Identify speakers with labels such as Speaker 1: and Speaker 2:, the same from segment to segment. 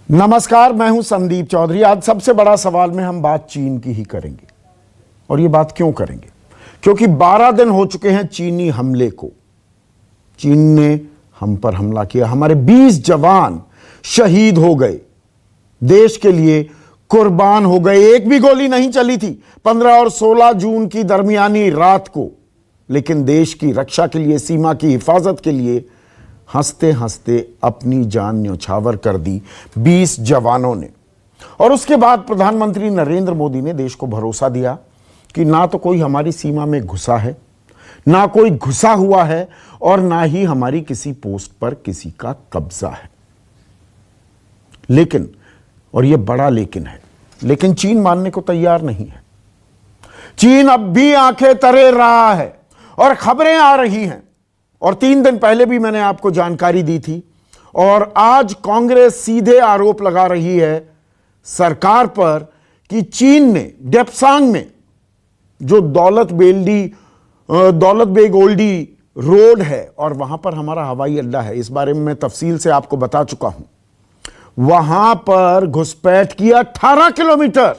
Speaker 1: नमस्कार, मैं हूं संदीप चौधरी। आज सबसे बड़ा सवाल में हम बात चीन की ही करेंगे। और ये बात क्यों करेंगे? क्योंकि 12 दिन हो चुके हैं चीनी हमले को। चीन ने हम पर हमला किया, हमारे 20 जवान शहीद हो गए, देश के लिए कुर्बान हो गए। एक भी गोली नहीं चली थी 15 और 16 जून की दरमियानी रात को, लेकिन देश की रक्षा के लिए, सीमा की हिफाजत के लिए हंसते हंसते अपनी जान न्यौछावर कर दी 20 जवानों ने। और उसके बाद प्रधानमंत्री नरेंद्र मोदी ने देश को भरोसा दिया कि ना तो कोई हमारी सीमा में घुसा है, ना कोई घुसा हुआ है, और ना ही हमारी किसी पोस्ट पर किसी का कब्जा है। लेकिन, और यह बड़ा लेकिन है, लेकिन चीन मानने को तैयार नहीं है। चीन अब भी आंखें तरे रहा है और खबरें आ रही हैं, और 3 दिन पहले भी मैंने आपको जानकारी दी थी। और आज कांग्रेस सीधे आरोप लगा रही है सरकार पर कि चीन ने डेप्सांग में जो दौलत बेग ओल्डी रोड है, और वहां पर हमारा हवाई अड्डा है, इस बारे में मैं तफसील से आपको बता चुका हूं, वहां पर घुसपैठ की 18 किलोमीटर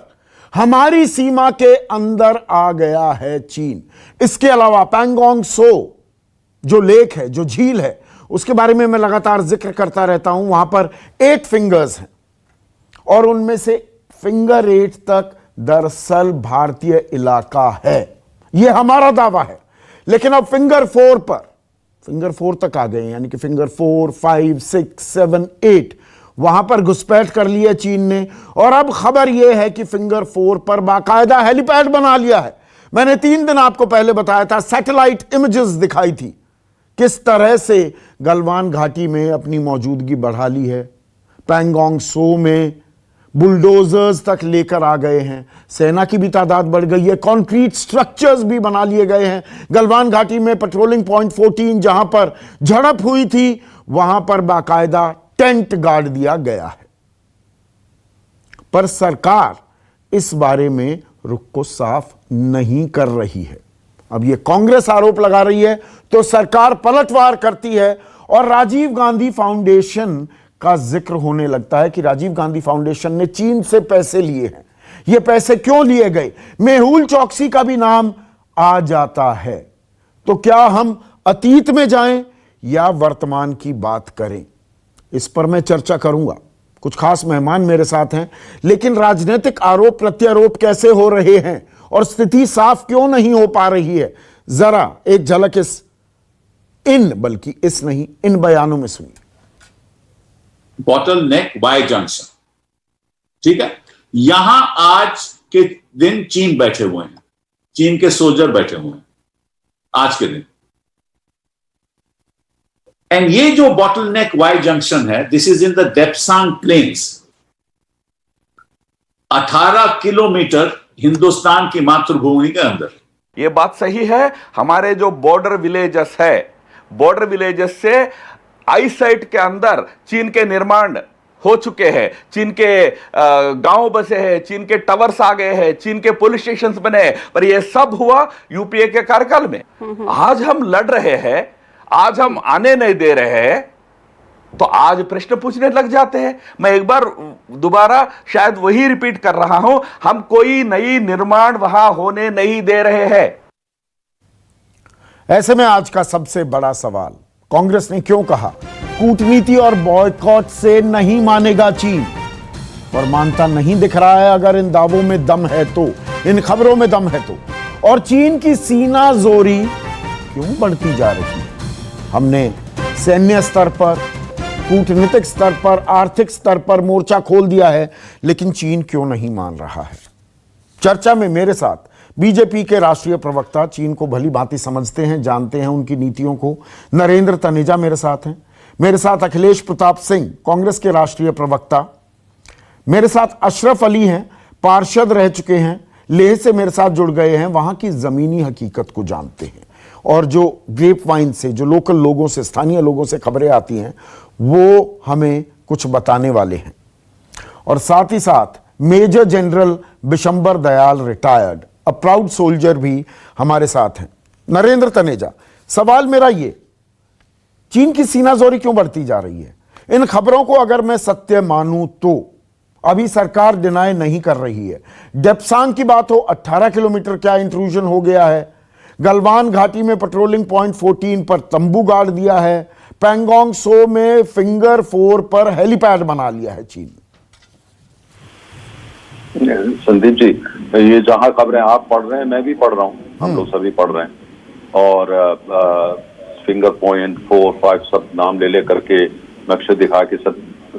Speaker 1: हमारी सीमा के अंदर आ गया है चीन। इसके अलावा पैंगोंग सो जो लेक है, जो झील है, उसके बारे में मैं लगातार जिक्र करता रहता हूं। वहां पर 8 फिंगर्स हैं, और उनमें से फिंगर 8 तक दरअसल भारतीय इलाका है, यह हमारा दावा है। लेकिन अब फिंगर 4 तक आ गए, यानी कि फिंगर 4, 5, 6, 7, 8 वहां पर घुसपैठ कर लिया चीन ने। और अब खबर यह है कि फिंगर 4 पर बाकायदा हेलीपैड बना लिया है। मैंने 3 दिन आपको पहले बताया था, सैटेलाइट इमेजेस दिखाई थी किस तरह से गलवान घाटी में अपनी मौजूदगी बढ़ा ली है। पैंगोंग सो में बुलडोजर्स तक लेकर आ गए हैं, सेना की भी तादाद बढ़ गई है, कंक्रीट स्ट्रक्चर्स भी बना लिए गए हैं। गलवान घाटी में पेट्रोलिंग पॉइंट 14 जहां पर झड़प हुई थी, वहां पर बाकायदा टेंट गाड़ दिया गया है। पर सरकार इस बारे में रुख को साफ नहीं कर रही है। अब यह कांग्रेस आरोप लगा रही है तो सरकार पलटवार करती है, और राजीव गांधी फाउंडेशन का जिक्र होने लगता है कि राजीव गांधी फाउंडेशन ने चीन से पैसे लिए हैं। ये पैसे क्यों लिए गए? मेहुल चौकसी का भी नाम आ जाता है। तो क्या हम अतीत में जाएं या वर्तमान की बात करें? इस पर मैं चर्चा करूंगा। कुछ खास मेहमान मेरे साथ हैं, लेकिन राजनीतिक आरोप प्रत्यारोप कैसे हो रहे हैं और स्थिति साफ क्यों नहीं हो पा रही है, जरा एक झलक इन बयानों में सुनिए।
Speaker 2: बॉटल नेक वाई जंक्शन, ठीक है, यहां आज के दिन चीन बैठे हुए हैं, चीन के सोल्जर बैठे हुए हैं आज के दिन। एंड ये जो बॉटल नेक वाई जंक्शन है, this is in the Depsang plains, 18 kilometre Hindustan की मातृभूमि के अंदर।
Speaker 3: ये बात सही है। हमारे जो बॉर्डर विलेजेस है, बॉर्डर विलेजेस से आईसाइट के अंदर चीन के निर्माण हो चुके हैं, चीन के गांव बसे हैं, चीन के टावर्स आ गए हैं, चीन के पुलिस स्टेशन बने हैं। पर यह सब हुआ यूपीए के कार्यकाल में। आज हम लड़ रहे हैं, आज हम आने नहीं दे रहे हैं, तो आज प्रश्न पूछने लग जाते हैं। मैं एक बार दोबारा शायद वही रिपीट कर रहा हूं, हम कोई नई निर्माण वहां होने नहीं दे रहे हैं।
Speaker 1: ऐसे में आज का सबसे बड़ा सवाल, कांग्रेस ने क्यों कहा कूटनीति और बॉयकॉट से नहीं मानेगा चीन? और मानता नहीं दिख रहा है। अगर इन दावों में दम है तो, इन खबरों में दम है तो, और चीन की सीना जोरी क्यों बढ़ती जा रही है? हमने सैन्य स्तर पर, कूटनीतिक स्तर पर, आर्थिक स्तर पर मोर्चा खोल दिया है, लेकिन चीन क्यों नहीं मान रहा है? चर्चा में मेरे साथ बीजेपी के राष्ट्रीय प्रवक्ता, चीन को भली भांति समझते हैं, जानते हैं उनकी नीतियों को, नरेंद्र तनेजा मेरे साथ हैं। मेरे साथ अखिलेश प्रताप सिंह, कांग्रेस के राष्ट्रीय प्रवक्ता। मेरे साथ अशरफ अली हैं, पार्षद रह चुके हैं, लेह से मेरे साथ जुड़ गए हैं, वहां की जमीनी हकीकत को जानते हैं, और जो ग्रेप वाइन से, जो लोकल लोगों से, स्थानीय लोगों से खबरें आती हैं, वो हमें कुछ बताने वाले हैं। और साथ ही साथ major general Bishambar Dayal retired, a proud soldier, भी हमारे साथ हैं। नरेंद्र तनेजा, सवाल मेरा ये, चीन की सीनाजोरी क्यों बढ़ती जा रही है? इन खबरों को अगर मैं सत्य मानूं तो अभी सरकार डिनाई नहीं कर रही है। डेप्सांग की बात हो, 18 किलोमीटर क्या इंट्रूजन हो गया है। गलवान घाटी में पेट्रोलिंग पॉइंट 14 पर तंबू गाड़ दिया है। पैंगोंग सो में फिंगर 4 पर हेलीपैड बना लिया है चीन।
Speaker 4: संदीप जी, ये जहां खबरें आप पढ़ रहे हैं मैं भी पढ़ रहा हूँ, हम लोग सभी पढ़ रहे हैं। और फिंगर पॉइंट 4, 5 सब नाम ले करके नक्शे दिखा के सब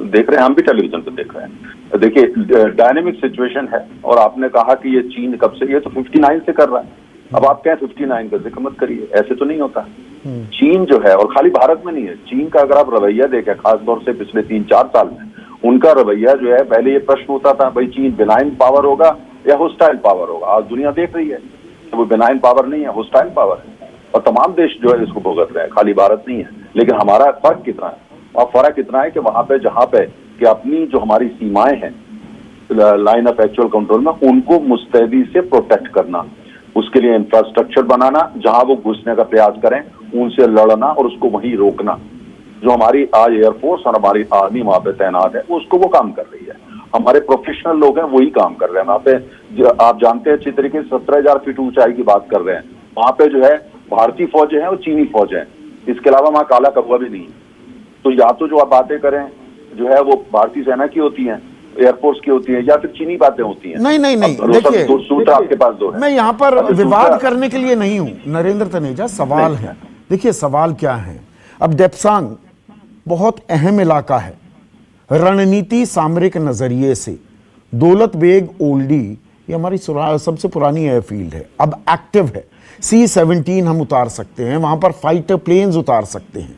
Speaker 4: देख रहे हैं, हम भी टेलीविजन पे देख रहे हैं। देखिए डायनेमिक सिचुएशन है। और आपने कहा कि ये चीन कब से, ये तो 59 से कर रहा है। अब आप कहें 59 का जिक्र मत करिए, ऐसे तो नहीं होता। चीन जो है, और खाली भारत में नहीं है, चीन का अगर आप रवैया देखें खासतौर से पिछले 3-4 साल में, उनका रवैया जो है, पहले ये प्रश्न होता था भाई चीन बेनाइन पावर होगा या होस्टाइल पावर होगा। आज दुनिया देख रही है कि वो बेनाइन पावर नहीं है, होस्टाइल पावर है। और तमाम देश जो है इसको भुगत रहे हैं, खाली भारत नहीं है। लेकिन हमारा फर्क कितना है, और फर्क इतना है कि वहां पे जहां पे कि अपनी जो हमारी सीमाएं हैं लाइन ऑफ एक्चुअल कंट्रोल में, उनको मुस्तैदी से प्रोटेक्ट करना, उसके लिए इंफ्रास्ट्रक्चर बनाना, जहां वो घुसने का प्रयास करें उनसे लड़ना और उसको वहीं रोकना। जो हमारी आज एयरफोर्स और हमारी आर्मी वहां पे तैनात है, उसको वो काम कर रही है। हमारे प्रोफेशनल लोग हैं, वही काम कर रहे हैं वहां पे। आप जानते हैं अच्छी तरीके से 17,000 फीट ऊंचाई की बात कर रहे हैं। वहां पे जो है भारतीय फौजें हैं और चीनी फौजें हैं, इसके अलावा वहां काला कौवा भी नहीं है। तो या तो जो आप बातें करें जो है वो भारतीय सेना की होती हैं, एयरफोर्स की होती है, या फिर चीनी बातें होती हैं।
Speaker 1: नहीं, देखिए
Speaker 4: सूत्र आपके पास दो है।
Speaker 1: मैं यहां पर विवाद करने के लिए नहीं हूं नरेंद्र तनेजा, सवाल है। देखिए सवाल क्या है, अब डेप्सांग बहुत अहम इलाका है रणनीति सामरिक नजरिए से। दौलत बेग ओल्डी ये हमारी सबसे पुरानी एयरफील्ड है, अब एक्टिव है। C-17 हम उतार सकते हैं, वहां पर फाइटर प्लेन्स उतार सकते हैं।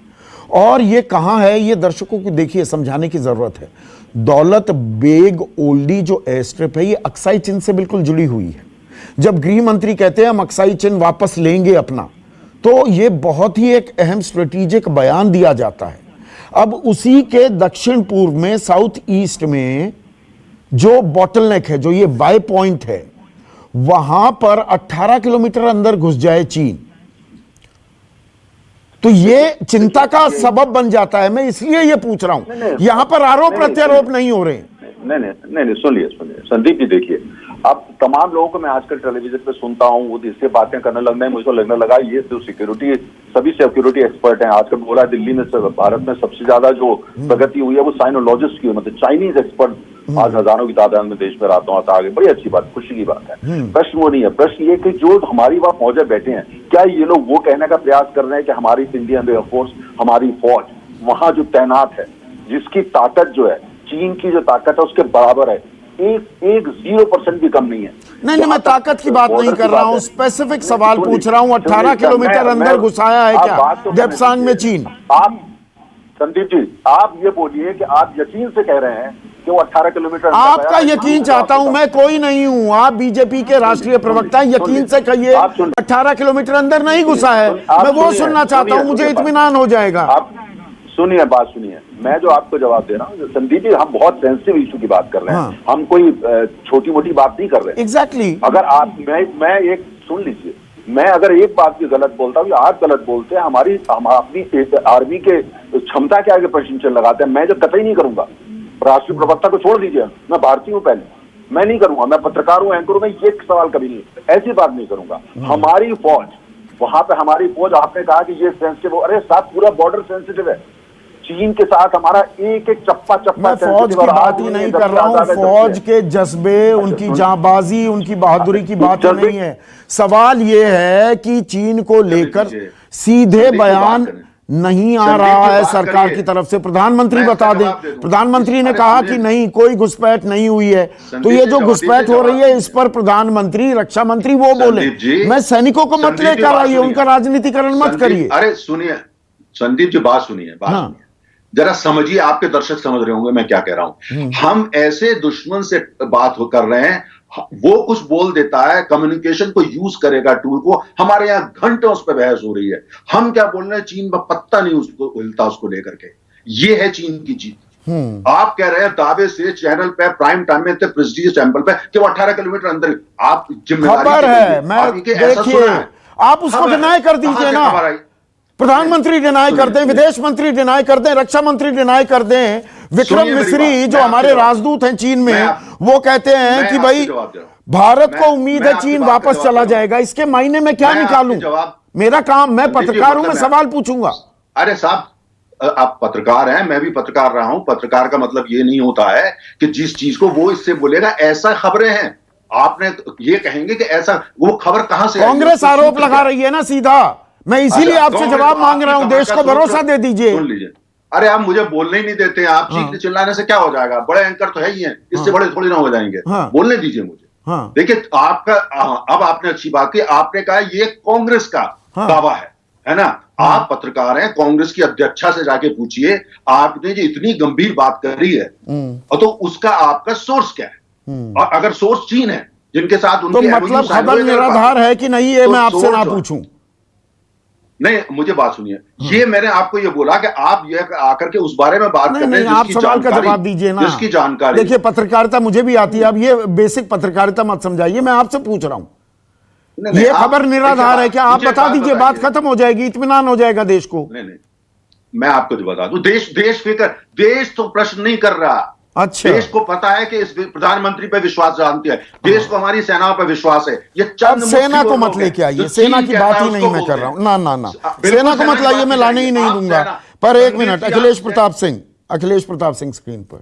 Speaker 1: और ये कहां है, ये दर्शकों को देखिए समझाने की जरूरत है। दौलत बेग ओल्डी जो एयर स्ट्रिप है, ये अक्साई चिन से बिल्कुल जुड़ी हुई है। जब गृह मंत्री कहते हैं हम अक्साई चिन वापस लेंगे अपना, तो ये बहुत ही एक अहम स्ट्रेटेजिक बयान दिया जाता है। अब उसी के दक्षिण पूर्व में, साउथ ईस्ट में जो बॉटलनेक है, जो ये वाई पॉइंट है, वहां पर 18 किलोमीटर अंदर घुस जाए चीन, तो ये चिंता का सबब बन जाता है। मैं इसलिए ये पूछ रहा हूं, यहां पर आरोप प्रत्यारोप नहीं हो रहे।
Speaker 4: नहीं, सुनिए संदीप जी, देखिए अब तमाम लोगों को मैं आजकल टेलीविजन पे सुनता हूँ, वो इससे बातें करने लगना है, मुझको लगने लगा ये तो सिक्योरिटी, सभी सिक्योरिटी एक्सपर्ट हैं। आजकल बोला दिल्ली में भारत में सबसे ज्यादा जो प्रगति हुई है वो साइनोलॉजिस्ट की, मतलब चाइनीज एक्सपर्ट आज हजारों की तादाद में देश में रातों रात आगे। बड़ी अच्छी बात, खुशी की बात है। प्रश्न वो नहीं है, प्रश्न ये कि जो हमारी वहां फौजें बैठे हैं, क्या ये लोग वो कहने का प्रयास कर रहे हैं कि हमारी इंडियन एयरफोर्स, हमारी फौज वहां जो तैनात है, जिसकी ताकत जो है चीन की जो ताकत है उसके बराबर है, एक 0% भी कम नहीं है।
Speaker 1: नहीं, मैं ताकत की बात नहीं कर रहा हूं, स्पेसिफिक सवाल पूछ रहा हूं। 18 किलोमीटर अंदर घुसाया है क्या डेप्सांग में चीन?
Speaker 4: आप संदीप जी, आप ये बोलिए कि आप यकीन से कह रहे हैं कि वो 18 किलोमीटर।
Speaker 1: आपका यकीन चाहता हूं, मैं कोई नहीं हूं, आप बीजेपी के राष्ट्रीय प्रवक्ता, यकीन से कहिए 18 किलोमीटर अंदर नहीं घुसा है। मैं वो सुनना चाहता हूं, मुझे इत्मीनान हो जाएगा।
Speaker 4: आप सुनिए, बात सुनिए, मैं जो आपको जवाब दे रहा हूँ संदीप जी, हम बहुत सेंसिटिव इशू की बात कर रहे हैं। हम कोई छोटी मोटी बात नहीं कर रहे।
Speaker 1: एग्जैक्टली।
Speaker 4: अगर आप मैं एक सुन लीजिए, मैं अगर एक बात की गलत बोलता हूँ या आप गलत बोलते हैं, हम अपनी आर्मी के क्षमता के आगे प्रश्न चिन्ह लगाते हैं, मैं जो कतई नहीं करूंगा। राष्ट्रीय प्रवक्ता को छोड़ दीजिए, मैं भारतीय हूँ, पहले मैं नहीं करूंगा, मैं पत्रकार हूँ, एंकर हूँ, मैं ये सवाल कभी नहीं, ऐसी बात नहीं करूंगा। हमारी फौज वहां पे, हमारी फौज, आपने कहा कि ये सेंसिटिव, अरे साथ पूरा बॉर्डर सेंसिटिव है चीन के साथ, हमारा एक चप्पा
Speaker 1: मैं फौज की बात ही नहीं कर रहा हूं, फौज के जज्बे, उनकी जांबाजी, उनकी बहादुरी की बात नहीं है। सवाल ये है कि चीन को लेकर सीधे बयान नहीं आ रहा है सरकार की तरफ से। प्रधानमंत्री बता दें, प्रधानमंत्री ने कहा कि नहीं, कोई घुसपैठ नहीं हुई है। तो ये जो घुसपैठ हो रही है, इस पर प्रधानमंत्री, रक्षा मंत्री वो बोले। मैं सैनिकों को मत लेकर आइए, उनका राजनीतिकरण मत करिए।
Speaker 5: अरे सुनिए संदीप जी, बात सुनिए, जरा समझिए, आपके दर्शक समझ रहे होंगे मैं क्या कह रहा हूं। हम ऐसे दुश्मन से बात कर रहे हैं, वो कुछ बोल देता है, कम्युनिकेशन को यूज करेगा टूल को, हमारे यहां घंटों उस पर बहस हो रही है। हम क्या बोल रहे हैं, चीन में पत्ता नहीं उसको हिलता, उसको लेकर के। ये है चीन की जीत। आप कह रहे हैं दावे से चैनल पे प्राइम टाइम में प्रेस्टीज टेंपल पे कि वो 18 किलोमीटर अंदर, आप जिम्मेदारी
Speaker 1: खबर है, मैं देखिए, आप उसको डिनाई कर दीजिए ना। प्रधानमंत्री डिनाई कर दें, विदेश मंत्री डिनाई कर दें, रक्षा मंत्री डिनाई कर दें, विक्रम मिस्री जो हमारे राजदूत हैं चीन में, वो कहते हैं कि भाई भारत को उम्मीद है चीन वापस चला जाएगा। इसके मायने में क्या निकालूं? मेरा काम, मैं पत्रकार हूं, मैं सवाल पूछूंगा।
Speaker 5: अरे साहब, आप पत्रकार हैं, मैं भी पत्रकार रहा हूं। पत्रकार का मतलब ये नहीं होता है कि जिस चीज को वो इससे बोलेगा ऐसा खबरें हैं, आपने ये कहेंगे कि ऐसा, वो खबर कहां से?
Speaker 1: कांग्रेस आरोप लगा रही है ना सीधा, मैं इसीलिए आपसे जवाब मांग रहा हूं। देश को भरोसा दे दीजिए।
Speaker 5: सुन लीजिए, अरे आप मुझे बोलने ही नहीं देते हैं। आप चीखने चिल्लाने से क्या हो जाएगा? बड़े एंकर तो है ही हैं, इससे बड़े थोड़ी ना हो जाएंगे। बोलने दीजिए मुझे। देखिए, आपका अब आपने अच्छी बात की, आपने कहा ये कांग्रेस का दावा है ना? आप पत्रकार हैं, कांग्रेस की अध्यक्षा से जाके पूछिए, आपने जो इतनी गंभीर बात करी है, और तो उसका आपका सोर्स क्या है? और अगर सोर्स चीन है जिनके साथ उनकी
Speaker 1: तो मतलब खबर निराधार है कि नहीं, ये मैं आपसे ना पूछूं?
Speaker 5: नहीं, मुझे बात सुनिए, ये मैंने आपको ये बोला कि आप ये आकर के उस बारे में बात कर रहे हैं,
Speaker 1: आप सवाल का जवाब दीजिए ना,
Speaker 5: जिसकी जानकारी।
Speaker 1: देखिए, पत्रकारिता मुझे भी आती है, अब ये बेसिक पत्रकारिता मत समझाइए, मैं आपसे पूछ रहा हूं। ये खबर निराधार है क्या? आप बता दीजिए, बात खत्म हो जाएगी, इत्मीनान हो जाएगा देश को।
Speaker 5: नहीं, मैं आपको जो बता दूं, देश तो प्रश्न नहीं कर रहा।
Speaker 1: अच्छा,
Speaker 5: देश को पता है कि इस प्रधानमंत्री पे विश्वास जानती है, देश को हमारी सेना पे विश्वास है। ये चंद
Speaker 1: सेना को मत लेके आइए, सेना की बात ही नहीं मैं कर रहा हूं। ना, सेना को मत लाइए, मैं लाने ही नहीं दूंगा। पर एक मिनट, अखिलेश प्रताप सिंह स्क्रीन पर।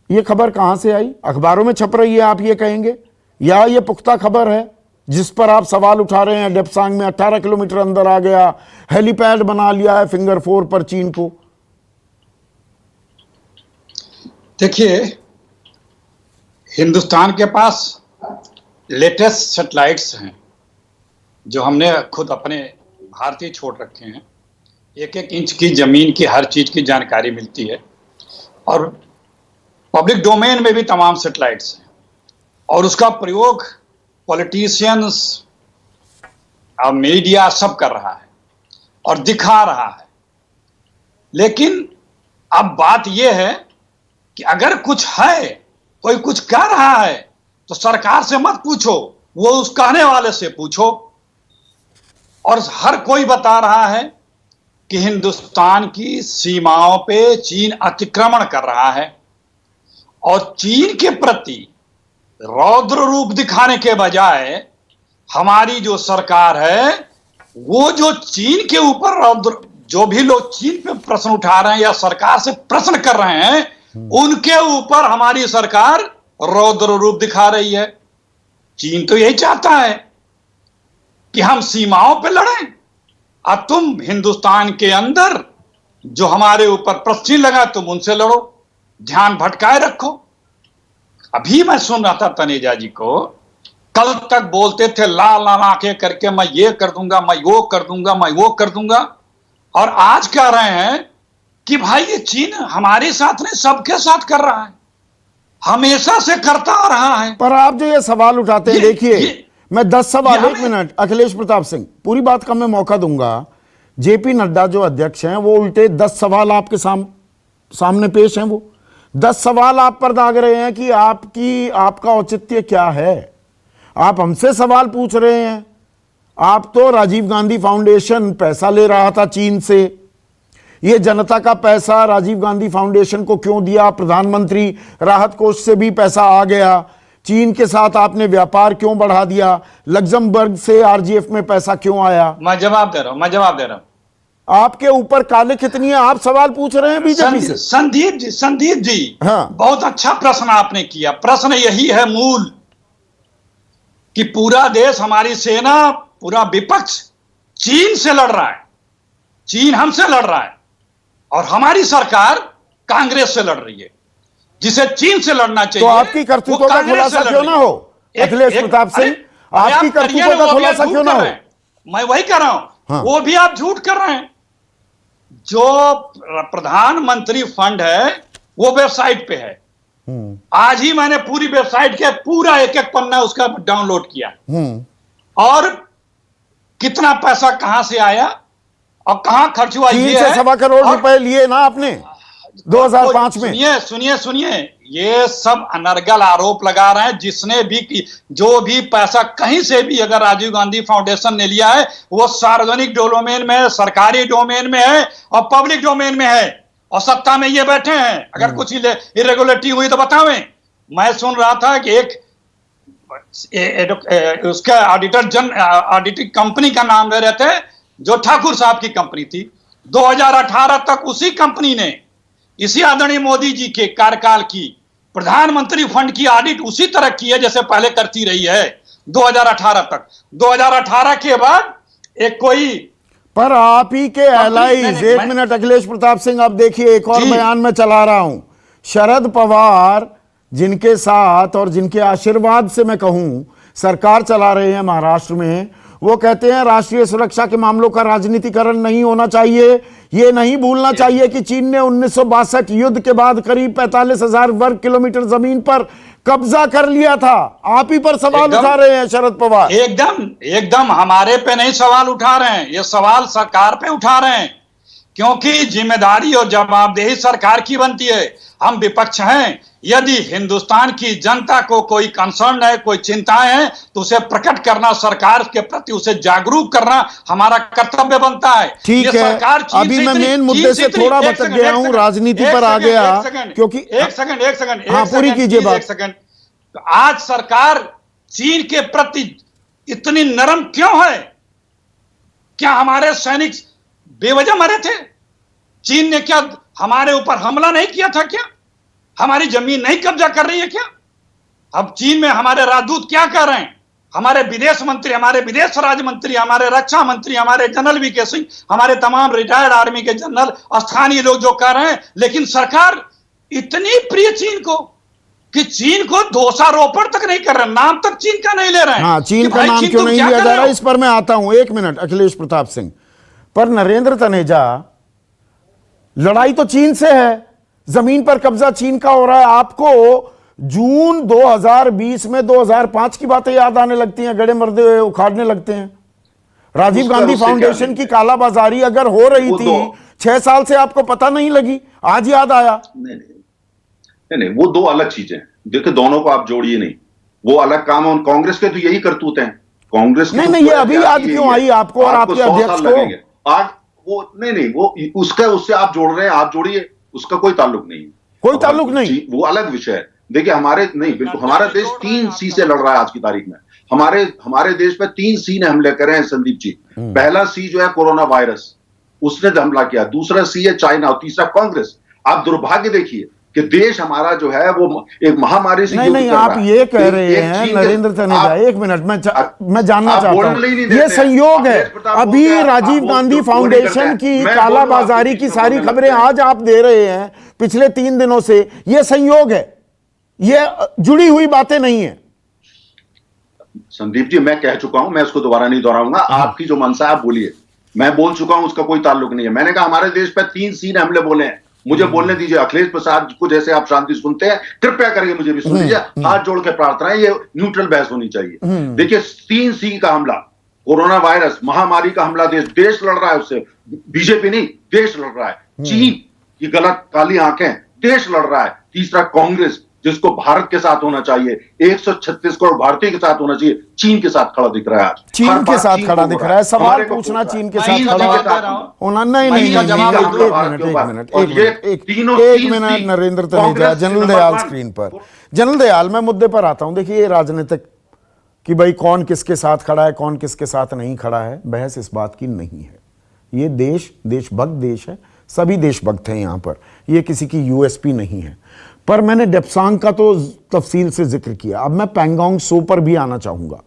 Speaker 1: यह खबर कहां से आई? अखबारों में छप रही है, आप ये कहेंगे, या ये पुख्ता खबर है जिस पर आप सवाल उठा रहे हैं? डेप्सांग में 18 किलोमीटर अंदर आ गया, हेलीपैड बना लिया है फिंगर 4 पर चीन को।
Speaker 6: देखिए, हिंदुस्तान के पास लेटेस्ट सैटेलाइट्स हैं जो हमने खुद अपने भारतीय छोड़ रखे हैं। 1-1 इंच की जमीन की हर चीज की जानकारी मिलती है, और पब्लिक डोमेन में भी तमाम सैटेलाइट्स हैं, और उसका प्रयोग पॉलिटिशियंस और मीडिया सब कर रहा है और दिखा रहा है। लेकिन अब बात यह है कि अगर कुछ है, कोई कुछ कह रहा है, तो सरकार से मत पूछो, वो उस कहने वाले से पूछो। और हर कोई बता रहा है कि हिंदुस्तान की सीमाओं पे चीन अतिक्रमण कर रहा है, और चीन के प्रति रौद्र रूप दिखाने के बजाय हमारी जो सरकार है, वो जो चीन के ऊपर रौद्र, जो भी लोग चीन पे प्रश्न उठा रहे हैं या सरकार से प्रश्न कर रहे हैं, उनके ऊपर हमारी सरकार रौद्र रूप दिखा रही है। चीन तो यही चाहता है कि हम सीमाओं पे लड़ें, और तुम हिंदुस्तान के अंदर जो हमारे ऊपर प्रश्न लगा, तुम उनसे लड़ो, ध्यान भटकाए रखो। अभी मैं सुन रहा था तनेजा जी को, कल तक बोलते थे लाल आंखें करके, मैं ये कर दूंगा, मैं वो कर दूंगा, मैं वो कर दूंगा, और आज कह रहे हैं कि भाई ये चीन हमारे साथ नहीं, सबके साथ कर रहा है, हमेशा से करता आ रहा है।
Speaker 1: पर आप जो ये सवाल उठाते हैं, देखिए, मैं 10 सवाल, 1 मिनट अखिलेश प्रताप सिंह, पूरी बात का मैं मौका दूंगा। जेपी नड्डा जो अध्यक्ष हैं, वो उल्टे 10 सवाल आपके सामने पेश हैं। वो 10 सवाल आप पर दाग रहे हैं कि आपका औचित्य क्या है। आप हमसे सवाल पूछ रहे हैं। आप तो राजीव गांधी फाउंडेशन पैसा ले रहा था चीन से, ये जनता का पैसा राजीव गांधी फाउंडेशन को क्यों दिया? प्रधानमंत्री राहत कोष से भी पैसा आ गया। चीन के साथ आपने व्यापार क्यों बढ़ा दिया? लग्जमबर्ग से आरजीएफ में पैसा क्यों आया?
Speaker 6: मैं जवाब दे रहा हूं।
Speaker 1: आपके ऊपर काले कितनी है? आप सवाल पूछ रहे हैं बीजेपी से।
Speaker 6: संदीप जी,
Speaker 1: हाँ,
Speaker 6: बहुत अच्छा प्रश्न आपने किया। प्रश्न यही है मूल, कि पूरा देश, हमारी सेना, पूरा विपक्ष चीन से लड़ रहा है, चीन हमसे लड़ रहा है, और हमारी सरकार कांग्रेस से लड़ रही है, जिसे चीन से लड़ना चाहिए।
Speaker 1: तो आपकी करतूतों का खुलासा क्यों ना हो अखिलेश प्रताप सिंह? आपकी करतूतों का खुलासा क्यों ना हो?
Speaker 6: मैं वही कह रहा हूं।
Speaker 1: हाँ।
Speaker 6: वो भी आप झूठ कर रहे हैं। जो प्रधानमंत्री फंड है वो वेबसाइट पे है। आज ही मैंने पूरी वेबसाइट के पूरा एक पन्ना उसका डाउनलोड किया, और कितना पैसा कहां से आया और कहां खर्च हुआ, ये
Speaker 1: 3 से 1.25 करोड़ रुपए लिए ना आपने 2005 में।
Speaker 6: सुनिए, ये सब अनर्गल आरोप लगा रहे हैं। जिसने भी जो भी पैसा कहीं से भी अगर राजीव गांधी फाउंडेशन ने लिया है वो सार्वजनिक डोमेन में है, सरकारी डोमेन में है और पब्लिक डोमेन में है, और सत्ता में ये बैठे हैं। अगर कुछ इरेगुलरिटी हुई तो बतावें। मैं सुन रहा था कि उसका ऑडिटिंग कंपनी का नाम ले रहे थे जो ठाकुर साहब की कंपनी थी। 2018 तक उसी कंपनी ने इसी आदरणीय मोदी जी के कार्यकाल की प्रधानमंत्री फंड की ऑडिट उसी तरह की है जैसे पहले करती रही है 2018 तक। 2018 के बाद एक कोई
Speaker 1: पर आप ही के एलाइज, एक मिनट अखिलेश प्रताप सिंह, आप देखिए एक और बयान में चला रहा हूं। शरद पवार जिनके साथ और जिनके आशीर्वाद से मैं कहूं सरकार चला रहे हैं महाराष्ट्र में, वो कहते हैं राष्ट्रीय सुरक्षा के मामलों का राजनीतिकरण नहीं होना चाहिए। ये नहीं भूलना चाहिए कि चीन ने 1962 युद्ध के बाद करीब 45,000 वर्ग किलोमीटर जमीन पर कब्जा कर लिया था। आप ही पर सवाल उठा रहे हैं शरद पवार।
Speaker 6: एकदम हमारे पे नहीं सवाल उठा रहे हैं, ये सवाल सरकार पे उठा रहे हैं, क्योंकि जिम्मेदारी और जवाबदेही सरकार की बनती है। हम विपक्ष हैं। यदि हिंदुस्तान की जनता को कोई कंसर्न है, कोई चिंताएं हैं, तो उसे प्रकट करना, सरकार के प्रति उसे जागरूक करना हमारा कर्तव्य बनता है।
Speaker 1: ठीक है, अभी मैं मेन मुद्दे से थोड़ा भटक गया हूं, राजनीति पर आ गया, क्योंकि
Speaker 6: एक सेकंड
Speaker 1: हाँ पूरी कीजिए बात।
Speaker 6: एक सेकंड। आज सरकार चीन के प्रति इतनी नरम क्यों है? क्या हमारे सैनिक बेवजह मरे थे? चीन ने क्या हमारे ऊपर हमला नहीं किया था? क्या हमारी जमीन नहीं कब्जा कर रही है क्या? अब चीन में हमारे राजदूत क्या कर रहे हैं? हमारे विदेश मंत्री, हमारे विदेश राज्य मंत्री, हमारे रक्षा मंत्री, हमारे जनरल वीके सिंह, हमारे तमाम रिटायर्ड आर्मी के जनरल, स्थानीय लोग जो कर रहे हैं। लेकिन सरकार इतनी प्रिय चीन को कि चीन को दोषारोपण तक नहीं कर रहे, नाम तक चीन का नहीं ले रहे हैं।
Speaker 1: हाँ, चीन का नाम क्यों नहीं लिया जा रहा है, इस पर मैं आता हूं। एक मिनट अखिलेश प्रताप सिंह। पर नरेंद्र तनेजा, लड़ाई तो चीन से है, जमीन पर कब्जा चीन का हो रहा है। आपको जून 2020 में 2005 की बातें याद आने लगती हैं, गड़े मर्दे उखाड़ने लगते हैं। राजीव गांधी फाउंडेशन की कालाबाजारी अगर हो रही थी 6 साल से, आपको पता नहीं लगी, आज याद आया?
Speaker 5: नहीं, वो दो अलग चीजें हैं। देखिए, दोनों को आप जोड़िए नहीं, वो अलग काम है। कांग्रेस के तो यही करतूत हैं। कांग्रेस
Speaker 1: नहीं, ये अभी याद क्यों आई आपको और आपके अध्यक्ष को?
Speaker 5: आज वो नहीं, वो उसका उससे आप जोड़ रहे हैं, आप जोड़िए, उसका कोई ताल्लुक नहीं,
Speaker 1: कोई ताल्लुक नहीं,
Speaker 5: वो अलग विषय है। देखिए, हमारे नहीं, बिल्कुल हमारा देश 3 सी से लड़ रहा है आज की तारीख में। हमारे देश पे 3 सी ने हमले करे हैं संदीप जी। पहला सी जो है कोरोना वायरस, उसने हमला किया। दूसरा सी है चाइना और तीसरा कांग्रेस। आप दुर्भाग्य देखिए कि देश हमारा जो है वो एक महामारी से
Speaker 1: नहीं, आप ये कह रहे हैं नरेंद्र तनेजा, एक मिनट मैं जानना चाहता हूं, ये संयोग है? अभी राजीव गांधी फाउंडेशन की कालाबाजारी की सारी खबरें आज आप दे रहे हैं पिछले 3 दिनों से, ये संयोग है, ये जुड़ी हुई बातें नहीं है।
Speaker 5: संदीप जी, मैं कह चुका हूं, मैं उसको दोबारा नहीं दोहराऊंगा। आपकी जो मनसा है आप बोलिए, मैं बोल चुका हूं, उसका कोई ताल्लुक नहीं है। मैंने कहा हमारे देश पे 3 सी ने हमले बोले हैं। मुझे बोलने दीजिए। अखिलेश प्रसाद को जैसे आप शांति सुनते हैं, कृपया करके मुझे भी सुन लीजिए। हाथ जोड़ के प्रार्थना है, ये न्यूट्रल बहस होनी चाहिए। देखिए, 3 सी का हमला, कोरोना वायरस महामारी का हमला, देश लड़ रहा है उससे, बीजेपी नहीं, देश लड़ रहा है। चीन की गलत काली आंखें, देश लड़ रहा है। तीसरा कांग्रेस, जिसको भारत के साथ होना चाहिए, 136 करोड़ भारतीय के साथ होना चाहिए, चीन के साथ खड़ा दिख रहा है।
Speaker 1: चीन के साथ खड़ा दिख रहा है। सवाल पूछना चीन के साथ खड़ा होना नहीं। एक minute Narendra Taneja, general Dayal screen पर। जनरल दयाल, मैं मुद्दे पर आता हूं। देखिए, राजनीतिक कि भाई कौन किसके साथ खड़ा है, कौन किसके साथ नहीं खड़ा है, बहस इस बात की नहीं है। ये देशभक्त देश है, सभी देशभक्त हैं यहां पर, ये किसी की यूएसपी नहीं है। पर मैंने डेप्सांग का तो तफसील से जिक्र किया, अब मैं पैंगोंग त्सो पर भी आना चाहूंगा।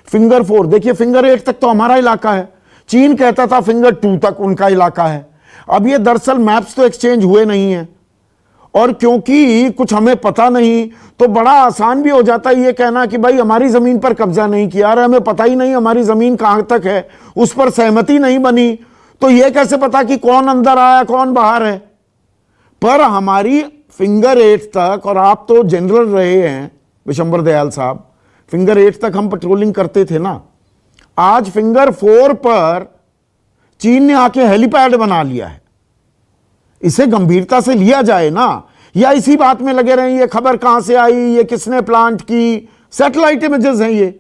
Speaker 1: फिंगर 4, देखिए फिंगर 8 तक तो हमारा इलाका है, चीन कहता था फिंगर 2 तक उनका इलाका है। अब ये दरअसल मैप्स तो एक्सचेंज हुए नहीं है, और क्योंकि कुछ हमें पता नहीं तो बड़ा आसान भी हो जाता है ये कहना कि भाई हमारी जमीन पर कब्जा नहीं किया, अरे हमें पता ही नहीं हमारी जमीन कहां तक है, उस पर सहमति नहीं बनी, तो यह कैसे पता कि कौन अंदर आया कौन बाहर है। पर हमारी फिंगर 8 तक, और आप तो जनरल रहे हैं विशंबर दयाल साहब, फिंगर 8 तक हम पेट्रोलिंग करते थे ना। आज फिंगर 4 पर चीन ने आके हेलीपैड बना लिया है। इसे गंभीरता से लिया जाए ना। या इसी बात में लगे रहें ये खबर कहां से आई, ये किसने प्लांट की? सैटेलाइट इमेजेस हैं ये,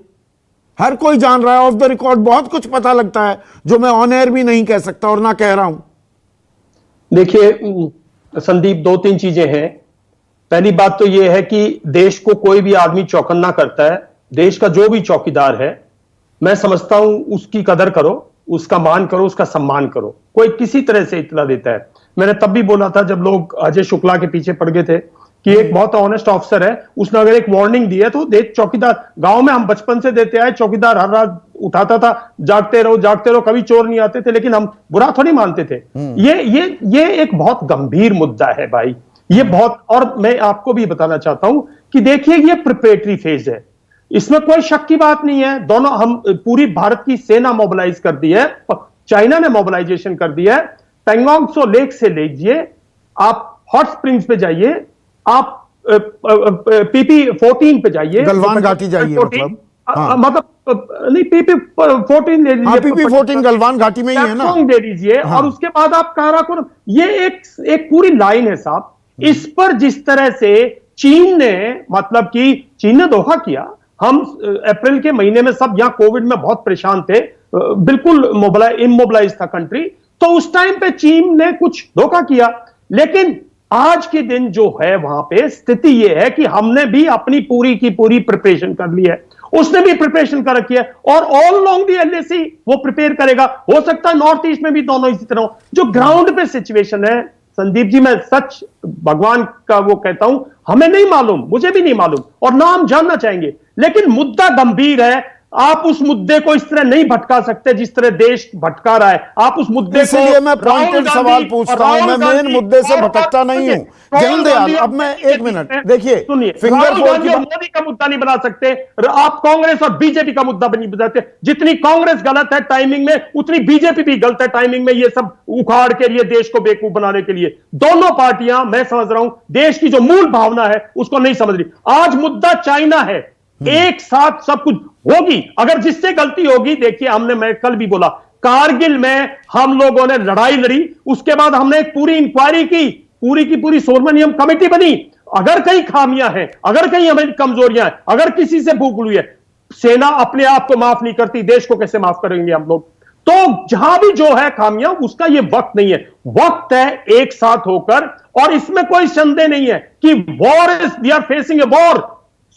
Speaker 1: हर कोई जान रहा है, ऑफ द रिकॉर्ड बहुत कुछ पता लगता है जो मैं ऑन एयर भी नहीं कह सकता और ना कह रहा हूं।
Speaker 7: देखिए संदीप, दो तीन चीजें हैं। पहली बात तो यह है कि देश को कोई भी आदमी चौकन्ना करता है, देश का जो भी चौकीदार है, मैं समझता हूं उसकी कदर करो, उसका मान करो, उसका सम्मान करो। कोई किसी तरह से इत्तला देता है, मैंने तब भी बोला था जब लोग अजय शुक्ला के पीछे पड़ गए थे कि एक बहुत ऑनेस्ट ऑफिसर है, उसने अगर एक वार्निंग दी है तो देख, चौकीदार गांव में हम बचपन से देते आए, चौकीदार हर रात उठाता था, जागते रहो, कभी चोर नहीं आते थे, लेकिन हम बुरा थोड़ी मानते थे। ये एक बहुत गंभीर मुद्दा है भाई, ये बहुत। और मैं आपको भी बताना चाहता हूं कि देखिए ये प्रिपरेटरी फेज है, इसमें कोई शक की बात नहीं है। दोनों, हम पूरी भारत की सेना मोबिलाइज कर दी है, चाइना ने मोबिलाइजेशन कर दिया है। पेंगोंग सो लेक से लीजिए, आप हॉट स्प्रिंग्स पे जाइए, आप पीपी 14 पे जाइए,
Speaker 1: गलवान घाटी जाइए,
Speaker 7: मतलब नहीं, पीपी 14 ले लीजिए,
Speaker 1: पीपी 14 गलवान घाटी में ही है ना,
Speaker 7: दे दीजिए। और उसके बाद आप काराकोरम, ये एक पूरी लाइन है साहब। इस पर जिस तरह से चीन ने, मतलब कि चीन ने धोखा किया। हम अप्रैल के महीने में सब यहां कोविड में बहुत परेशान थे, बिल्कुल इमोबिलाइज था कंट्री, तो उस टाइम पे चीन ने कुछ धोखा किया। लेकिन आज के दिन जो है वहां पे स्थिति यह है कि हमने भी अपनी पूरी की पूरी प्रिपरेशन कर ली है, उसने भी प्रिपरेशन कर रखी है, और ऑल लॉन्ग दी एलएसी वो प्रिपेयर करेगा। हो सकता है नॉर्थ ईस्ट में भी दोनों इसी तरह हो। जो ग्राउंड पे सिचुएशन है संदीप जी, मैं सच भगवान का वो कहता हूं, हमें नहीं मालूम, मुझे भी नहीं मालूम और ना हम जानना चाहेंगे, लेकिन मुद्दा गंभीर है। आप उस मुद्दे को इस तरह नहीं भटका सकते जिस तरह देश भटका रहा है। आप उस मुद्दे को,
Speaker 1: इसलिए मैं पॉइंटेड सवाल पूछता हूं, मैं मेन मुद्दे से भटकता नहीं हूं। जनरल दयाल, अब मैं एक मिनट, देखिए, फिंगर फोर्ड की
Speaker 7: मोदी का मुद्दा नहीं बना सकते आप, कांग्रेस और बीजेपी का मुद्दा नहीं बनाते। जितनी कांग्रेस गलत है टाइमिंग में, उतनी बीजेपी भी गलत है टाइमिंग में, ये सब उखाड़ के लिए देश को बेवकूफ बनाने के लिए। दोनों पार्टियां, मैं समझ रहा हूं, देश की जो मूल भावना है उसको नहीं समझ रही। आज मुद्दा चाइना है, एक साथ सब कुछ होगी। अगर जिससे गलती होगी, देखिए हमने, मैं कल भी बोला, कारगिल में हम लोगों ने लड़ाई लड़ी, उसके बाद हमने एक पूरी इंक्वायरी की, पूरी की पूरी सोलमनियम कमेटी बनी। अगर कहीं खामियां हैं, अगर कहीं हमें कमजोरियां हैं, अगर किसी से भूख हुई है, सेना अपने आप को माफ नहीं करती, देश को कैसे माफ करेंगे हम लोग? तो जहां भी जो है खामियां, उसका ये वक्त नहीं है, वक्त है एक साथ होकर। और इसमें कोई संदेह नहीं है कि war is, we are facing a war.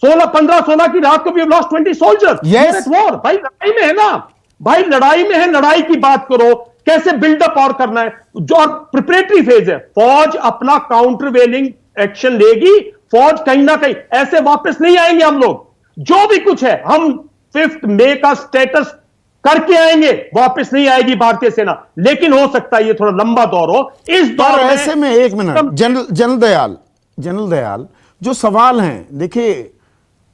Speaker 7: 15-16 की रात को भी लॉस्ट 20 सोल्जर्स।
Speaker 1: Yes.
Speaker 7: वॉर भाई, लड़ाई में है ना भाई, लड़ाई में है, लड़ाई की बात करो, कैसे बिल्डअप और करना है। जो प्रिपरेटरी फेज है, फौज अपना काउंटरवेलिंग एक्शन लेगी, फौज कहीं ना कहीं, ऐसे वापस नहीं आएंगे हम लोग। जो भी कुछ है, हम 5 मई का स्टेटस करके आएंगे, वापस नहीं आएगी भारतीय सेना। लेकिन हो सकता है ये थोड़ा लंबा दौर हो। इस दौर में
Speaker 1: ऐसे में, एक मिनट, जनरल दयाल, जो सवाल हैं, देखिए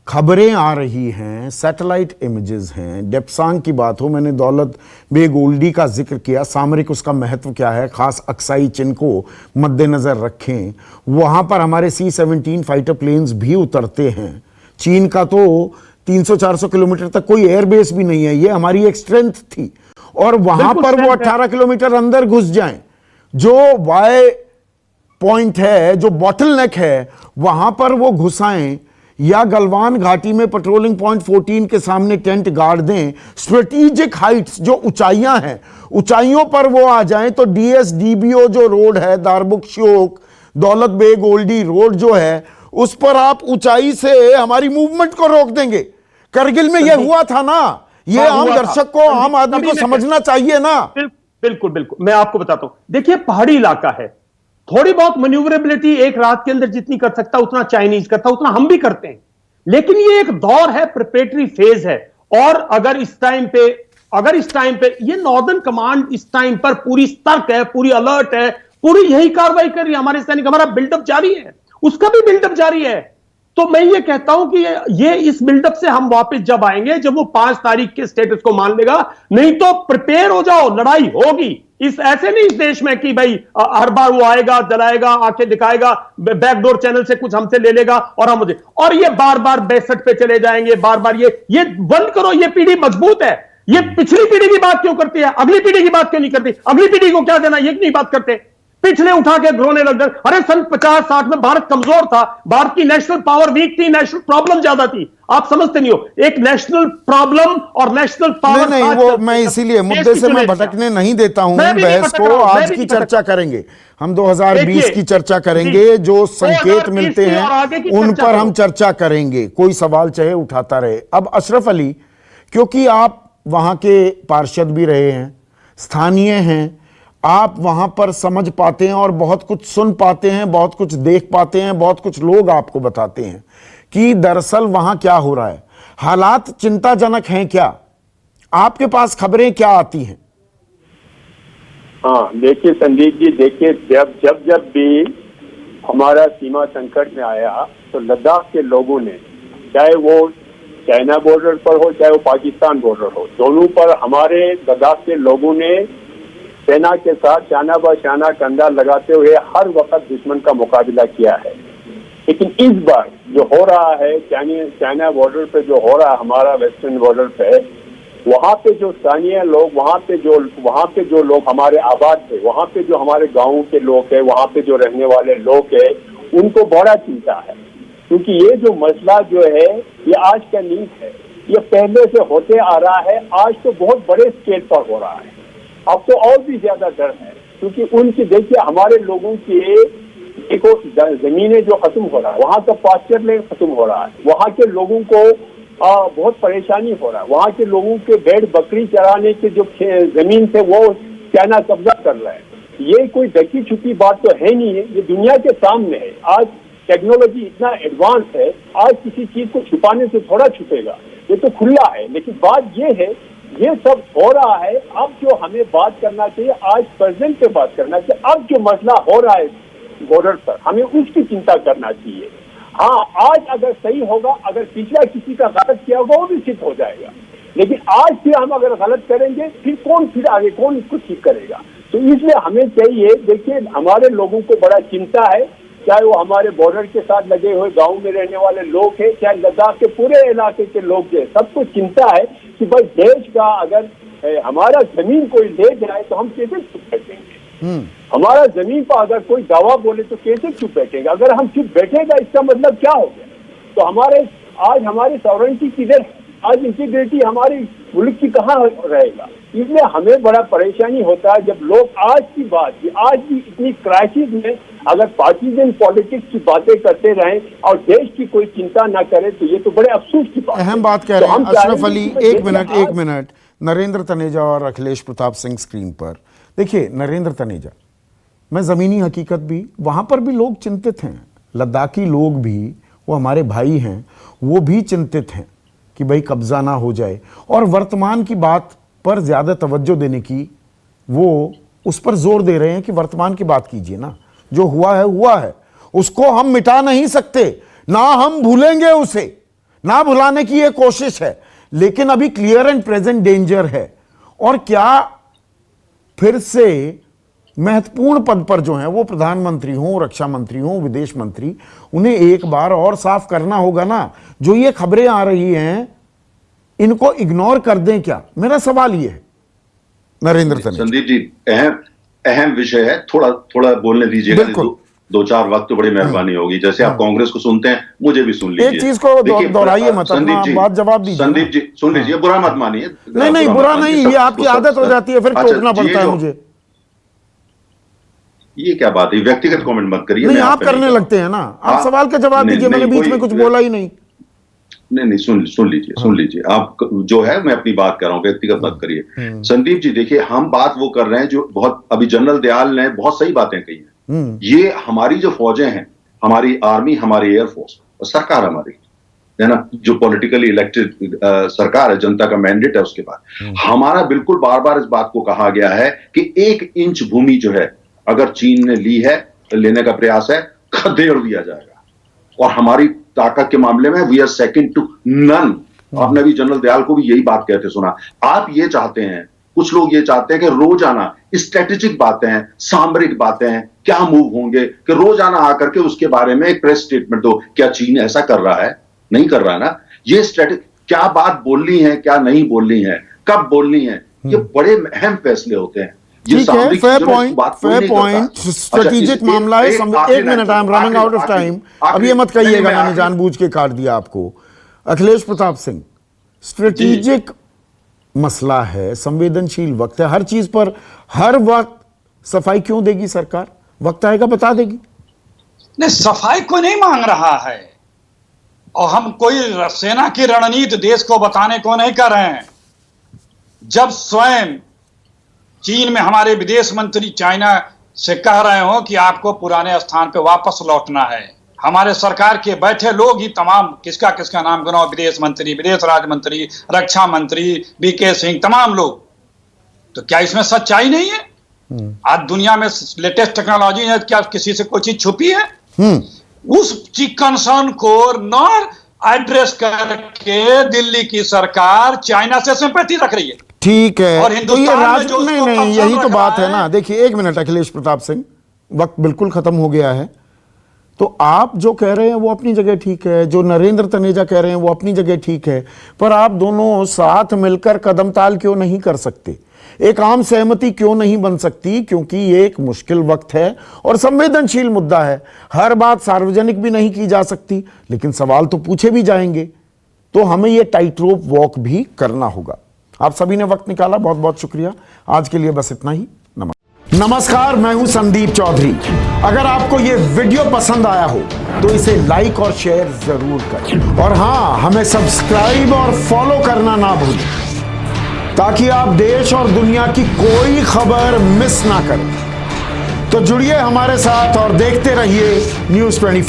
Speaker 1: खबरें आ रही हैं, सैटेलाइट इमेजेस हैं, डेप्सांग की बात हो, मैंने दौलत बेग ओल्डी का जिक्र किया, सामरिक उसका महत्व क्या है, खास अक्साई चिन्ह को मद्देनजर रखें। वहां पर हमारे C-17 फाइटर प्लेन्स भी उतरते हैं। चीन का तो 300-400 किलोमीटर तक कोई एयरबेस भी नहीं है, ये हमारी एक स्ट्रेंथ थी। और वहां पर वो 18 किलोमीटर अंदर घुस जाएं, जो वाई पॉइंट है, जो बॉटलनेक है, वहां पर वो घुसाएं, या गलवान घाटी में पेट्रोलिंग पॉइंट 14 के सामने टेंट गाड़ दें। स्ट्रेटेजिक हाइट्स, जो ऊंचाइयां हैं, ऊंचाइयों पर वो आ जाएं, तो DSDBO जो रोड है, दारबुक श्योक दौलत बेग ओल्डी रोड जो है, उस पर आप ऊंचाई से हमारी मूवमेंट को रोक देंगे। करगिल में यह हुआ था ना, ये आम दर्शक को, आम आदमी को समझना चाहिए ना।
Speaker 7: बिल्कुल बिल्कुल, मैं आपको बताता हूं। देखिए पहाड़ी इलाका है, थोड़ी बहुत मैन्यूवरेबिलिटी एक रात के अंदर जितनी कर सकता उतना चाइनीज करता, उतना हम भी करते हैं। लेकिन ये एक दौर है, प्रिपरेटरी फेज है। और अगर इस टाइम पे ये नॉर्दर्न कमांड इस टाइम पर पूरी सतर्क है, पूरी अलर्ट है, पूरी यही कार्रवाई कर रही है। हमारे सैनिक, हमारा बिल्डअप जारी है, उसका भी बिल्डअप जारी है। तो मैं ये कहता हूं कि ये इस बिल्डअप से हम वापस जब आएंगे, जब वो 5 तारीख के स्टेटस को मान लेगा। नहीं तो प्रिपेयर हो जाओ, लड़ाई होगी। इस ऐसे नहीं इस देश में कि भाई हर बार वो आएगा, जलाएगा, आंखें दिखाएगा, बैकडोर चैनल से कुछ हमसे ले लेगा और ये बार बार 62 पे चले जाएंगे। बार बार ये बंद करो। ये पीढ़ी मजबूत है। ये पिछली पीढ़ी की बात क्यों करती है, अगली पीढ़ी की बात क्यों नहीं करती? अगली पीढ़ी को क्या देना, ये नहीं बात करते। पिछले उठा के रोने लग गए। अरे सन 50-60 में भारत कमजोर था, भारत की नेशनल पावर वीक थी, नेशनल प्रॉब्लम ज्यादा थी। आप समझते नहीं हो, एक नेशनल प्रॉब्लम और नेशनल पावर।
Speaker 1: नहीं वो मैं इसीलिए मुद्दे से मैं भटकने नहीं देता हूं बहस को। आज की चर्चा करेंगे हम, 2020 की चर्चा करेंगे, जो संकेत मिलते हैं उन पर हम चर्चा करेंगे, कोई सवाल चाहे उठाता रहे। अब अशरफ अली, क्योंकि आप वहां के पार्षद भी रहे हैं, स्थानीय हैं, आप वहां पर समझ पाते हैं और बहुत कुछ सुन पाते हैं, बहुत कुछ देख पाते हैं, बहुत कुछ लोग आपको बताते हैं कि दरअसल वहां क्या हो रहा है। हालात चिंताजनक हैं क्या? आपके पास खबरें क्या आती हैं?
Speaker 8: हाँ देखिए संदीप जी, देखिए जब भी हमारा सीमा संकट में आया तो लद्दाख के लोगों ने, चाहे वो चाइना बॉर्डर पर हो चाहे वो पाकिस्तान बॉर्डर हो, दोनों पर हमारे लद्दाख के लोगों ने सेना के साथ शाना ब शाना कंधा लगाते हुए हर वक्त दुश्मन का मुकाबला किया है। लेकिन इस बार जो हो रहा है चाइना बॉर्डर पे, जो हो रहा है हमारा वेस्टर्न बॉर्डर पे, वहाँ पे जो स्थानीय लोग, वहाँ पे जो लोग हमारे आबाद थे, वहाँ पे जो हमारे गाँव के लोग हैं, वहाँ पे जो रहने वाले लोग हैं, उनको बड़ा चिंता है। क्योंकि ये जो मसला जो है ये आज का नहीं है, ये पहले से होते आ रहा है। आज तो बहुत बड़े स्केल पर हो रहा है, अब तो और भी ज्यादा डर है। क्योंकि उनकी देखिए हमारे लोगों की देखो जमीनें जो खत्म हो रहा है, वहाँ का पास्चर लैंड खत्म हो रहा है, वहाँ के लोगों को बहुत परेशानी हो रहा है। वहाँ के लोगों के भेड़ बकरी चराने के जो जमीन थे वो चाइना कब्जा कर रहा है। ये कोई ढकी छुपी बात तो है नहीं है, ये दुनिया के सामने है। आज टेक्नोलॉजी इतना एडवांस है, आज किसी चीज को छुपाने से थोड़ा छुपेगा, ये तो खुला है। लेकिन बात ये है, ये सब हो रहा है। अब जो हमें बात करना चाहिए, आज प्रेजेंट पे बात करना चाहिए। अब जो मसला हो रहा है बॉर्डर पर, हमें उसकी चिंता करना चाहिए। हाँ, आज अगर सही होगा, अगर पिछला किसी का गलत किया होगा वो भी ठीक हो जाएगा। लेकिन आज फिर हम अगर गलत करेंगे, फिर आगे कौन इसको ठीक करेगा? तो इसलिए हमें चाहिए, देखिए हमारे लोगों को बड़ा चिंता है, चाहे वो हमारे बॉर्डर के साथ लगे हुए गांव में रहने वाले लोग हैं, चाहे लद्दाख के पूरे इलाके के लोग हैं, सबको चिंता है कि भाई देश का अगर हमारा जमीन कोई ले जाए तो हम कैसे चुप बैठेंगे? हमारा जमीन पर अगर कोई दावा बोले तो कैसे चुप बैठेंगे? अगर हम चुप बैठेगा इसका मतलब क्या हो गया? तो आज हमारी सॉवरेंटी किधर है? आज इंटीग्रिटी हमारी मुल्क की कहाँ रहेगा? इसलिए हमें बड़ा परेशानी होता है जब लोग आज भी इतनी क्राइसिस में अगर पार्टीजन पॉलिटिक्स की बातें करते रहें और देश की कोई चिंता ना करे, तो ये तो बड़े अफसोस की बात है।
Speaker 1: अहम बात कह रहे हैं अशरफ अली। एक मिनट नरेंद्र तनेजा और अखिलेश प्रताप सिंह स्क्रीन पर। देखिए नरेंद्र तनेजा, मैं ज़मीनी हकीकत भी, वहाँ पर भी लोग चिंतित हैं, लद्दाखी लोग भी, वो हमारे भाई हैं, वो भी चिंतित हैं कि भाई कब्जा ना हो जाए। और वर्तमान की बात पर ज़्यादा तवज्जो देने की, वो उस पर जोर दे रहे हैं कि वर्तमान की बात कीजिए ना, जो हुआ है, उसको हम मिटा नहीं सकते, ना हम भूलेंगे उसे, ना भुलाने की ये कोशिश है, लेकिन अभी क्लियर एंड प्रेजेंट डेंजर है। और क्या फिर से महत्वपूर्ण पद पर जो हैं वो प्रधानमंत्री हों, रक्षा मंत्री हों, विदेश मंत्री, उन्हें एक बार और साफ करना होगा ना, जो ये खबरें आ रही हैं इनको इग्नोर कर दें क्या? मेरा सवाल ये है नरेंद्र तनेजा।
Speaker 5: संदीप जी, अहम विषय है, थोड़ा बोलने दीजिएगा। दो चार वक्त तो बड़ी मेहरबानी होगी। जैसे आप कांग्रेस को सुनते हैं, मुझे भी सुन लीजिए।
Speaker 1: एक चीज को दोहराइए मत, बात जवाब दीजिए।
Speaker 5: संदीप जी सुन लीजिए, बुरा मत मानिए।
Speaker 1: नहीं बुरा नहीं, ये आपकी आदत हो जाती है, फिर टोकना पड़ता है मुझे।
Speaker 5: ये क्या बात है, व्यक्तिगत कमेंट मत करिए।
Speaker 1: नहीं, आप करने लगते हैं ना, आप सवाल का जवाब दीजिए, मैंने बीच में कुछ बोला ही नहीं।
Speaker 5: नहीं सुन लीजिए आप जो है, मैं अपनी बात कर रहा हूं, व्यक्तिगत मत करिए। संदीप जी देखिए, हम बात वो कर रहे हैं जो बहुत, अभी जनरल दयाल ने बहुत सही बातें कही हैं। ये हमारी जो फौजें हैं, हमारी आर्मी, हमारी एयरफोर्स और सरकार हमारी है ना, जो पॉलिटिकली इलेक्टेड सरकार है, जनता का मैंडेट है, उसके बाद हमारा बिल्कुल बार बार इस बात को कहा गया है कि 1 इंच भूमि जो है अगर चीन ने ली है, लेने का प्रयास है, खदेड़ दिया जाएगा। और हमारी ताकत के मामले में we are second to none. आपने भी जनरल दयाल को भी यही बात कहते सुना। आप ये चाहते हैं, कुछ लोग ये चाहते हैं कि रोजाना स्ट्रेटेजिक बातें, सामरिक बातें, क्या मूव होंगे, कि रोजाना आकर के उसके बारे में एक प्रेस स्टेटमेंट दो। क्या चीन ऐसा कर रहा है? नहीं कर रहा है ना। ये क्या बात बोलनी है, क्या नहीं बोलनी है, कब बोलनी है, ये बड़े अहम फैसले होते हैं। ये
Speaker 1: ठीक है,
Speaker 5: सामरिक
Speaker 1: फेयर
Speaker 5: चीजों में
Speaker 1: पॉइंट,
Speaker 5: बात कोई
Speaker 1: फेयर
Speaker 5: नहीं करता।
Speaker 1: पॉइंट,
Speaker 5: अच्छा,
Speaker 1: स्ट्रेटेजिक मामला है। एक minute, I am running out of time. अब ये मत कहिएगा मैंने जानबूझ के काट दिया आपको। अखिलेश प्रताप सिंह, स्ट्रेटेजिक मसला है, संवेदनशील वक्त है, हर चीज पर हर वक्त सफाई क्यों देगी सरकार? वक्त आएगा बता देगी।
Speaker 6: नहीं, सफाई को नहीं मांग रहा है, और हम कोई सेना की रणनीति देश को बताने को नहीं कर रहे हैं। जब स्वयं चीन में हमारे विदेश मंत्री चाइना से कह रहे हो कि आपको पुराने स्थान पे वापस लौटना है, हमारे सरकार के बैठे लोग ही तमाम, किसका किसका नाम गिनाओ, विदेश मंत्री, विदेश राज्य मंत्री, रक्षा मंत्री वीके सिंह, तमाम लोग, तो क्या इसमें सच्चाई नहीं है? आज दुनिया में लेटेस्ट टेक्नोलॉजी है, क्या किसी से कोई चीज छुपी है? उस कंसर्न को न एड्रेस करके दिल्ली की सरकार चाइना से सिंपैथी रख रही है।
Speaker 1: ठीक है,
Speaker 6: और
Speaker 1: तो ये
Speaker 6: हिंदुस्तान में जो
Speaker 1: नहीं
Speaker 6: उसको
Speaker 1: नहीं,
Speaker 6: कंसर्न
Speaker 1: यही तो
Speaker 6: रख
Speaker 1: बात
Speaker 6: रहा
Speaker 1: है ना। देखिए एक मिनट अखिलेश प्रताप सिंह, वक्त बिल्कुल खत्म हो गया है। तो आप जो कह रहे हैं वो अपनी जगह ठीक है, जो नरेंद्र तनेजा कह रहे हैं वो अपनी जगह ठीक है, पर आप दोनों साथ मिलकर कदम ताल क्यों नहीं कर सकते? एक आम सहमति क्यों नहीं बन सकती? क्योंकि ये एक मुश्किल वक्त है और संवेदनशील मुद्दा है। हर बात सार्वजनिक भी नहीं की जा सकती, लेकिन सवाल तो पूछे भी जाएंगे, तो हमें ये टाइट रोप वॉक भी करना होगा। आप सभी ने वक्त निकाला, बहुत बहुत शुक्रिया। आज के लिए बस इतना ही। नमस्कार, मैं हूं संदीप चौधरी। अगर आपको ये वीडियो पसंद आया हो तो इसे लाइक और शेयर जरूर करें, और हां, हमें सब्सक्राइब और फॉलो करना ना भूलें, ताकि आप देश और दुनिया की कोई खबर मिस ना करें। तो जुड़िए हमारे साथ और देखते रहिए News 24।